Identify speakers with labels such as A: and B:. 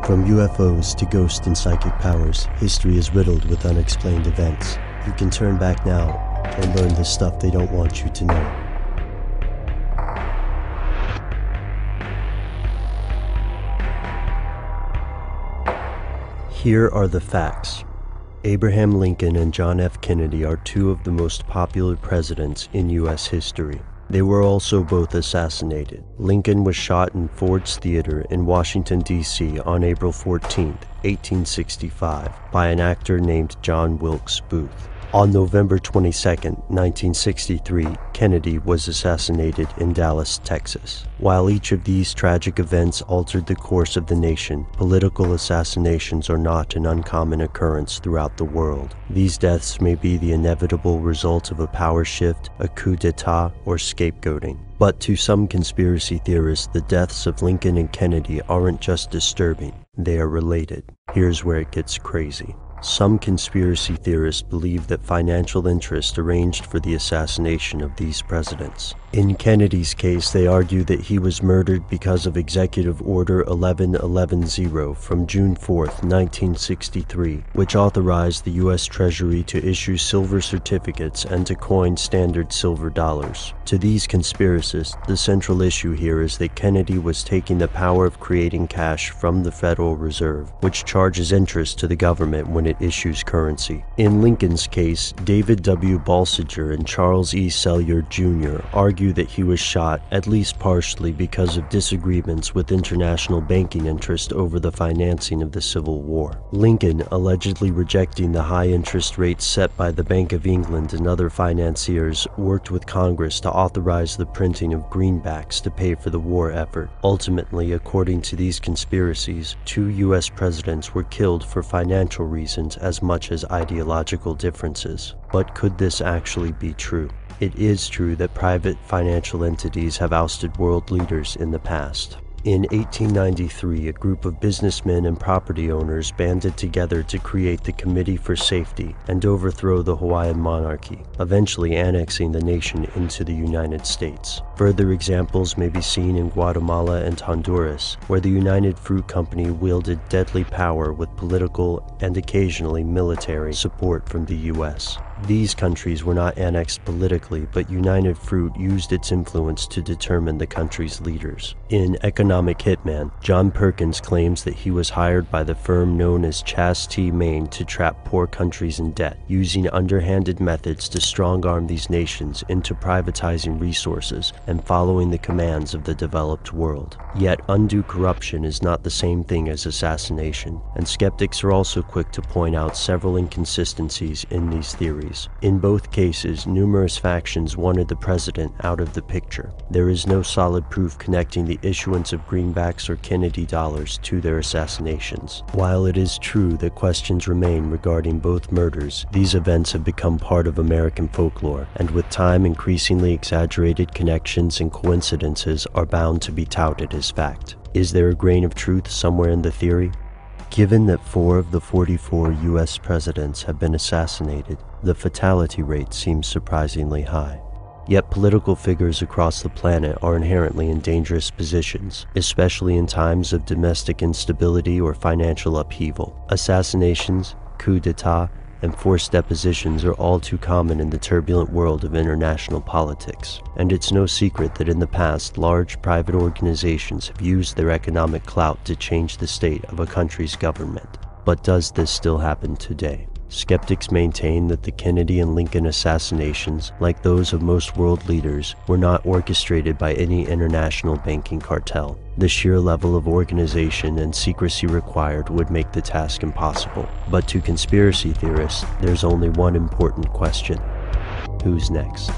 A: From UFOs to ghost and psychic powers, history is riddled with unexplained events. You can turn back now and learn the stuff they don't want you to know. Here are the facts. Abraham Lincoln and John F. Kennedy are two of the most popular presidents in U.S. history. They were also both assassinated. Lincoln was shot in Ford's Theater in Washington, D.C. on April 14, 1865, by an actor named John Wilkes Booth. On November 22, 1963, Kennedy was assassinated in Dallas, Texas. While each of these tragic events altered the course of the nation, political assassinations are not an uncommon occurrence throughout the world. These deaths may be the inevitable result of a power shift, a coup d'etat, or scapegoating. But to some conspiracy theorists, the deaths of Lincoln and Kennedy aren't just disturbing, they are related. Here's where it gets crazy. Some conspiracy theorists believe that financial interests arranged for the assassination of these presidents. In Kennedy's case, they argue that he was murdered because of Executive Order 11110 from June 4, 1963, which authorized the U.S. Treasury to issue silver certificates and to coin standard silver dollars. To these conspiracists, the central issue here is that Kennedy was taking the power of creating cash from the Federal Reserve, which charges interest to the government when it issues currency. In Lincoln's case, David W. Balsinger and Charles E. Sellier Jr. argue that he was shot, at least partially, because of disagreements with international banking interest over the financing of the Civil War. Lincoln, allegedly rejecting the high interest rates set by the Bank of England and other financiers, worked with Congress to authorize the printing of greenbacks to pay for the war effort. Ultimately, according to these conspiracies, two U.S. presidents were killed for financial reasons as much as ideological differences. But could this actually be true? It is true that private financial entities have ousted world leaders in the past. In 1893, a group of businessmen and property owners banded together to create the Committee for Safety and overthrow the Hawaiian monarchy, eventually annexing the nation into the United States. Further examples may be seen in Guatemala and Honduras, where the United Fruit Company wielded deadly power with political and occasionally military support from the U.S. These countries were not annexed politically, but United Fruit used its influence to determine the country's leaders. In Economic Hitman, John Perkins claims that he was hired by the firm known as Chas T. Main to trap poor countries in debt, using underhanded methods to strong-arm these nations into privatizing resources and following the commands of the developed world. Yet undue corruption is not the same thing as assassination, and skeptics are also quick to point out several inconsistencies in these theories. In both cases, numerous factions wanted the president out of the picture. There is no solid proof connecting the issuance of greenbacks or Kennedy dollars to their assassinations. While it is true that questions remain regarding both murders, these events have become part of American folklore, and with time, increasingly exaggerated connections and coincidences are bound to be touted as fact. Is there a grain of truth somewhere in the theory? Given that 4 of the 44 U.S. presidents have been assassinated, the fatality rate seems surprisingly high. Yet political figures across the planet are inherently in dangerous positions, especially in times of domestic instability or financial upheaval. Assassinations, coup d'etat, and forced depositions are all too common in the turbulent world of international politics. And it's no secret that in the past, large private organizations have used their economic clout to change the state of a country's government. But does this still happen today? Skeptics maintain that the Kennedy and Lincoln assassinations, like those of most world leaders, were not orchestrated by any international banking cartel. The sheer level of organization and secrecy required would make the task impossible. But to conspiracy theorists, there's only one important question: who's next?